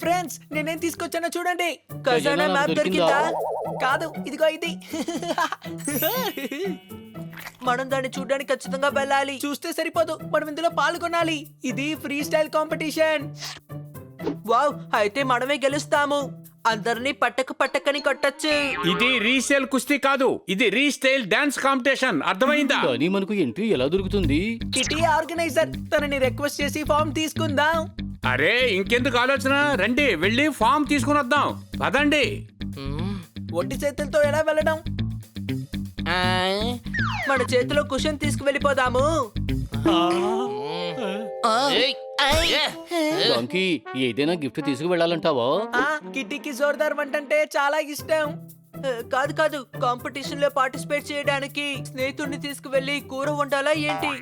Friends నేనేం తీసుకొచ్చానో చూడండి. ఖజానా మ్యాప్ దొరికిందా? కాదు, ఇదిగో ఇది. మనం దాన్ని చూడడానికి ఖచ్చితంగా వెళ్ళాలి. చూస్తే సరిపోదు, మనం ఇందులో పాల్గొనాలి. ఇది ఫ్రీ స్టైల్ కాంపిటీషన్. వావ్, అయితే మనమే గెలుస్తాము. అందరినీ పట్టకని కొట్టచ్చు. ఇది రీసేల్ కుస్తీ కాదు, ఇది రీస్టైల్ డాన్స్ కాంపిటీషన్. అర్థమైందా? కానీ మనకు ఎంట్రీ ఎలా దొరుకుతుంది? కిటీ ఆర్గనైజర్ తనని రిక్వెస్ట్ చేసి ఫామ్ తీసుకుందాం. అరే ఇంకెందుకు ఆలోచన, రండి వెళ్ళి ఫామ్ తీసుకుని వద్దాం. పదండి. ఒట్టి చేతులతో ఎలా వెళ్ళడం? మన చేతిలో కుషన్ తీసుకువెళ్ళిపోదాము. డాంకీ, ఏదైనా గిఫ్ట్ తీసుకు వెళ్ళాలంటావా? కిటీకి జోర్దార్ వంటంటే చాలా ఇష్టం. కాదు, కాంపిటీషన్ లో పార్టిసిపేట్ చేయడానికి స్నేహితుడిని తీసుకువెళ్ళి కూర వండాలా ఏంటి?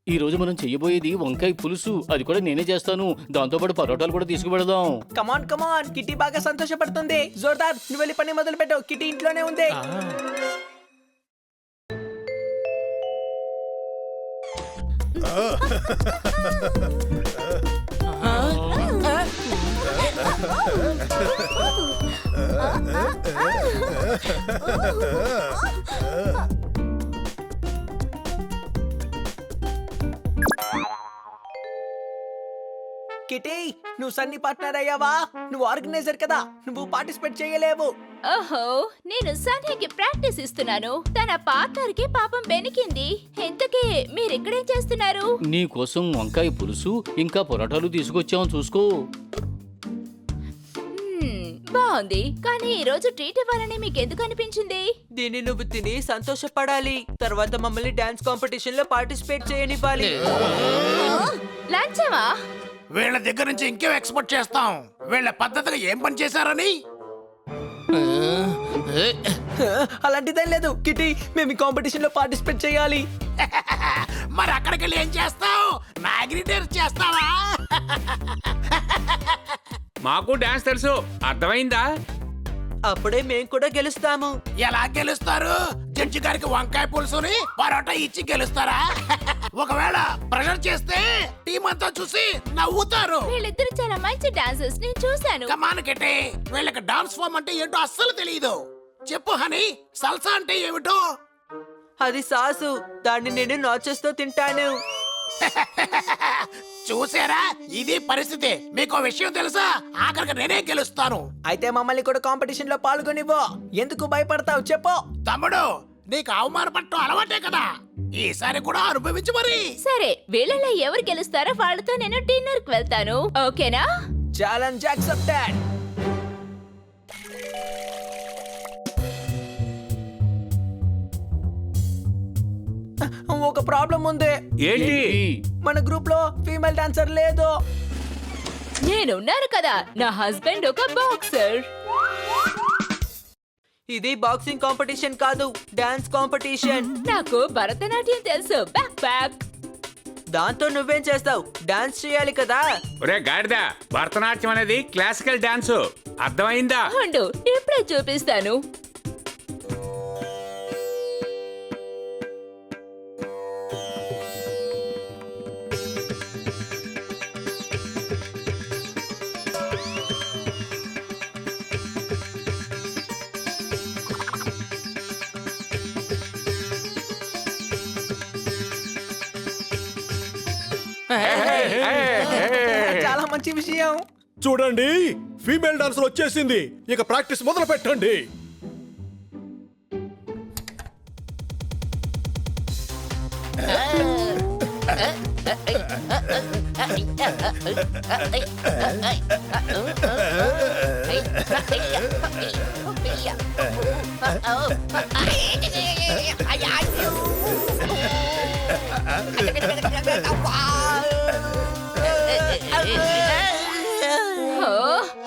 ఈ రోజు మనం చెయ్యబోయేది వంకాయ పులుసు. అది కూడా నేనే చేస్తాను. దాంతో పాటు పరోటాలు కూడా తీసుకువెళదాం. కమాన్ కిటీ బాగా సంతోషపడుతుంది. జోర్దార్ నువ్వు వెళ్ళి పని మొదలు పెట్టు, కిటీ ఇంట్లోనే ఉంది. కిటీ, నువ్వు సన్ని పార్ట్నర్ అయ్యావా? నువ్వు ఆర్గనైజర్ కదా, నువ్వు పార్టిసిపేట్ చేయలేవు. ఓహో, నేను సన్నికి ప్రాక్టీస్ ఇస్తున్నాను. తన పార్ట్నర్ కి పాపం బెనికింది. ఇంతకీ మీరిక్కడేం చేస్తున్నారు? నీ కోసం వంకాయ పులుసు ఇంకా పరోటాలు తీసుకొచ్చాం, చూసుకో. బాగుంది, కానీ ఈ రోజు ట్రీట్ ఇవ్వాలని మీకెందుకు అనిపించింది? దీన్ని నువ్వు తిని సంతోషపడాలి. తర్వాత మమ్మల్ని డాన్స్ కాంపిటీషన్ లో పార్టిసిపేట్ చేయనివ్వాలి. లంచమా? వీళ్ళ దగ్గర నుంచి ఇంకేం ఎక్స్పెక్ట్ చేస్తాం? వీళ్ళ పద్ధతిగా ఏం పని చేశారని. అలాంటిదేం లేదు కిటీ, మేము ఈ కాంపిటీషన్ లో పార్టిసిపేట్ చేయాలి. మరి అక్కడికి వెళ్ళి ఏం చేస్తావు? మ్యాగ్నిటైజ్ చేస్తావా? మాకు డాన్స్ తెలుసు, అర్థమైందా? అప్పుడే మేం కూడా గెలుస్తాము. ఎలా గెలుస్తారు? జడ్జి గారికి వంకాయ పులుసుని పరోటా ఇచ్చి గెలుస్తారా? ఒకవేళ ప్రెషర్ చేస్తే టీం అంతా చూసి నవ్వుతారు. వీళ్ళిద్దరు చాలా మంచి డాన్సర్స్, నేను చూశాను. కమాన్ కిట్టి, వీళ్ళకి డాన్స్ ఫామ్ అంటే ఏంటో అస్సలు తెలియదు. చెప్పు హనీ, సల్సా అంటే ఏమిటో? అది సాసు, దాన్ని నేను నాచెస్తో తింటాను. చూసారా, ఇది పరిస్థితి. మీకు విషయం తెలుసా? ఆఖరికి నేనే గెలుస్తాను. అయితే మమ్మల్ని కూడా కాంపిటీషన్ లో పాల్గొనివ్వు. ఎందుకు భయపడతావు చెప్పు. తమ్ముడు, నీకు అవమానపడటం అలవాటే కదా, ఈసారి కూడా అనుభవించు మరి. సరే, వీళ్ళలో ఎవరు గెలుస్తారో వాళ్ళతో నేను డిన్నర్ కి వెళ్తాను, ఓకేనా? Challenge accepted. ఒక ప్రాబ్లం ఉంది. ఏంటి? మన గ్రూప్ లో ఫీమేల్ డాన్సర్ లేదు. నేనున్నాను కదా, నా హస్బెండ్ ఒక బాక్సర్. ఇది బాక్సింగ్ కాంపిటీషన్ కాదు, డాన్స్ కాంపిటీషన్. నాకు భరతనాట్యం తెలుసు, బ్యాక్ బ్యాక్. దాంతో నువ్వేం చేస్తావు? డాన్స్ చేయాలి కదా. ఒరే గాడిద, భరతనాట్యం అనేది క్లాసికల్ డాన్స్, అర్థమైందా? ఉండు, ఇప్పుడే చూపిస్తాను. చాలా మంచి విషయం. చూడండి, ఫీమేల్ డాన్సర్ వచ్చేసింది. ఇక ప్రాక్టీస్ మొదలు పెట్టండి.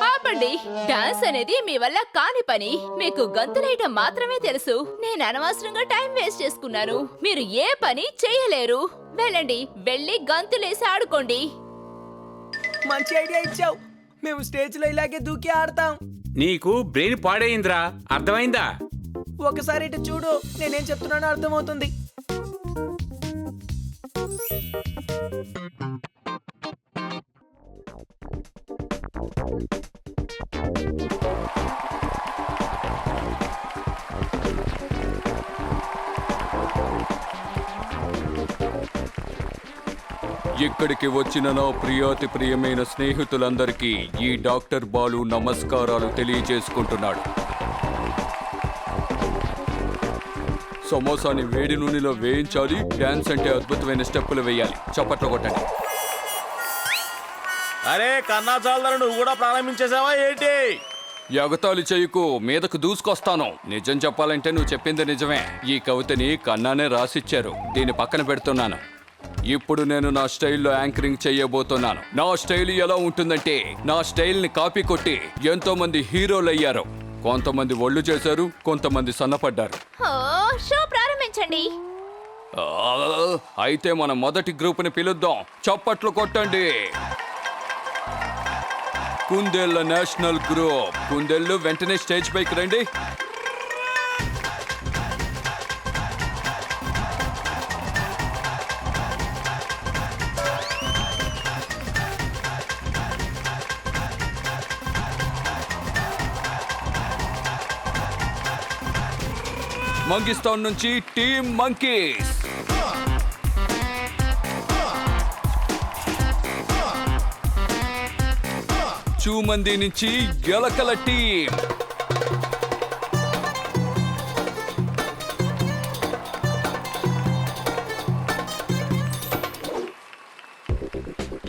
ఆపండి, డాన్స్ అనేది మీ వల్ల కాని పని. మీకు గంతులేయటం మాత్రమే తెలుసు. నేను అనవసరంగా టైం వేస్ట్ చేసుకున్నాను. మీరు ఏ పని చేయలేరు. వెళ్ళండి, వెళ్ళి గంతులేసి ఆడుకోండి. మంచి ఐడియా ఇచ్చావు. మేము స్టేజ్ లో ఇలాగే దూకి ఆడతాం. నీకు బ్రెయిన్ పాడైందిరా, అర్థమైందా? ఒకసారి ఇటు చూడు, నేనేం చెప్తున్నానో అర్థమవుతుంది. ఇక్కడికి వచ్చిన నా ప్రియాతి ప్రియమైన స్నేహితులందరికీ ఈ డాక్టర్ బాలు నమస్కారాలు తెలియజేసుకుంటున్నాడు. సమోసాని వేడి నూనెలో వేయించాలి. డాన్స్ అంటే అద్భుతమైన స్టెప్పులు వేయాలి. చప్పట్లు కొట్టండి. అరే కన్నా చాలరా, నువ్వు కూడా ప్రారంభించేసావా ఏంటి? ఎగతాళి చెయ్యకు, మీదకు దూసుకొస్తాను. నిజం చెప్పాలంటే నువ్వు చెప్పింది నిజమే. ఈ కవితని కన్నానే రాసిచ్చారు. దీన్ని పక్కన పెడుతున్నాను. ఇప్పుడు నేను నా స్టైల్లో యాంకరింగ్ చెయ్యబోతున్నాను. నా స్టైల్ ఎలా ఉంటుందంటే, నా స్టైల్ని కాపీ కొట్టి ఎంతో మంది హీరోలు అయ్యారు. కొంతమంది ఒళ్ళు చేశారు, కొంతమంది సన్నపడ్డారు. ఓ, షో ప్రారంభించండి. ఆ, అయితే మన మొదటి గ్రూప్ని పిలుద్దాం. చప్పట్లు కొట్టండి. కుందేళ్ల నేషనల్ గ్రూప్. కుందేళ్లు వెంటనే స్టేజ్ పైకి రండి. మంగిస్తాన్ నుంచి టీమ్ మంకీస్. చూమంది నుంచి ఎలకల టీం.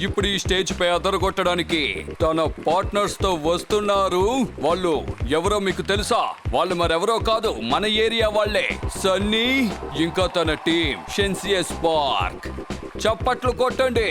ఇప్పుడు ఈ స్టేజ్ పై అదరగొట్టడానికి తన పార్ట్నర్స్ తో వస్తున్నారు. వాళ్ళు ఎవరో మీకు తెలుసా? వాళ్ళు మరెవరో కాదు, మన ఏరియా వాళ్ళే. సన్నీ ఇంకా తన టీం షెన్సియస్ పార్క్. చప్పట్లు కొట్టండి.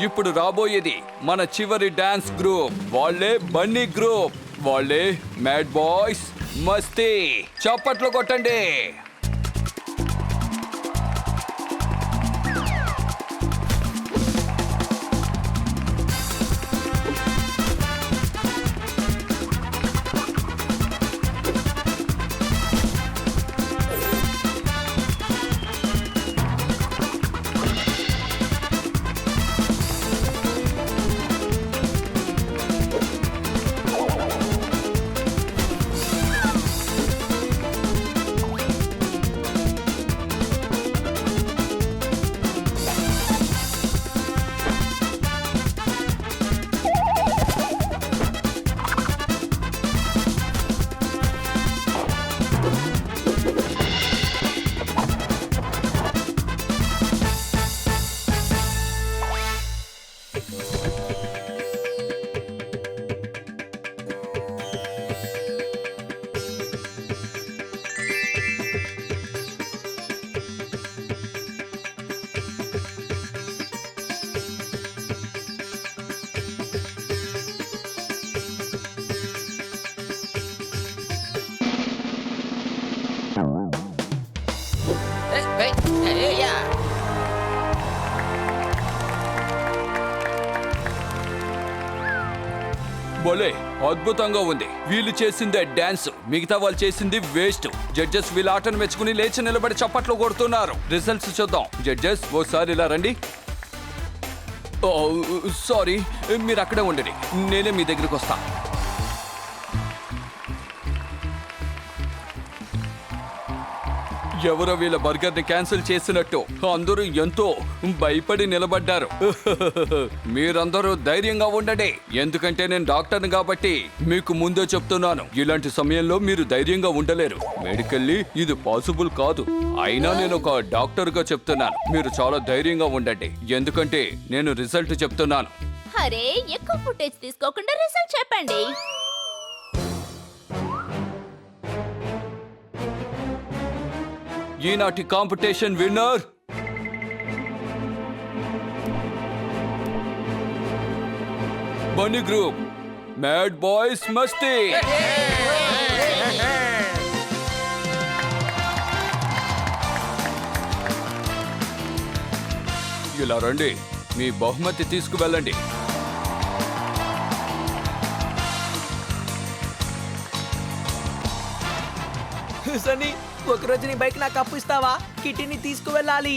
ఇప్పుడు రాబోయేది మన చివరి డాన్స్ గ్రూప్. వాళ్ళే బన్నీ గ్రూప్. వాళ్ళే మ్యాడ్ బాయ్స్ మస్తీ. చప్పట్లు కొట్టండి. భలే అద్భుతంగా ఉంది. వీళ్ళు చేసిందే డాన్స్, మిగతా వాళ్ళు చేసింది వేస్ట్. జడ్జెస్ వీళ్ళ ఆటను మెచ్చుకుని లేచి నిలబడి చప్పట్లు కొడుతున్నారు. రిజల్ట్స్ చూద్దాం. జడ్జెస్ ఓసారి ఇలా రండి. సారీ, మీరు అక్కడే ఉండండి, నేనే మీ దగ్గరికి వస్తా. ఎవరో వీళ్ళ బర్గర్ ని క్యాన్సిల్ చేసినట్టు అందరూ ఎంతో భయపడి నిలబడ్డారు. మీరందరూ ధైర్యంగా ఉండండి, ఎందుకంటే నేను డాక్టర్ని కాబట్టి మీకు ముందే చెప్తున్నాను, ఇలాంటి సమయంలో మీరు ధైర్యంగా ఉండలేరు. మెడికల్లీ ఇది పాసిబుల్ కాదు. అయినా నేను ఒక డాక్టర్ గా చెప్తున్నాను, మీరు చాలా ధైర్యంగా ఉండండి, ఎందుకంటే నేను రిజల్ట్ చెప్తున్నాను. అరే, ఎక్కువ ఫుటేజ్ తీసుకోకుండా రిజల్ట్ చెప్పండి. ఈనాటి competition winner Bunny group. Mad boys మస్తీ. ఇలా రండి, మీ బహుమతి తీసుకువెళ్ళండి. సన్నీ ఒకరోజు నీ బైక్ నాకు అప్పు ఇస్తావా? కిటీని తీసుకువెళ్ళాలి.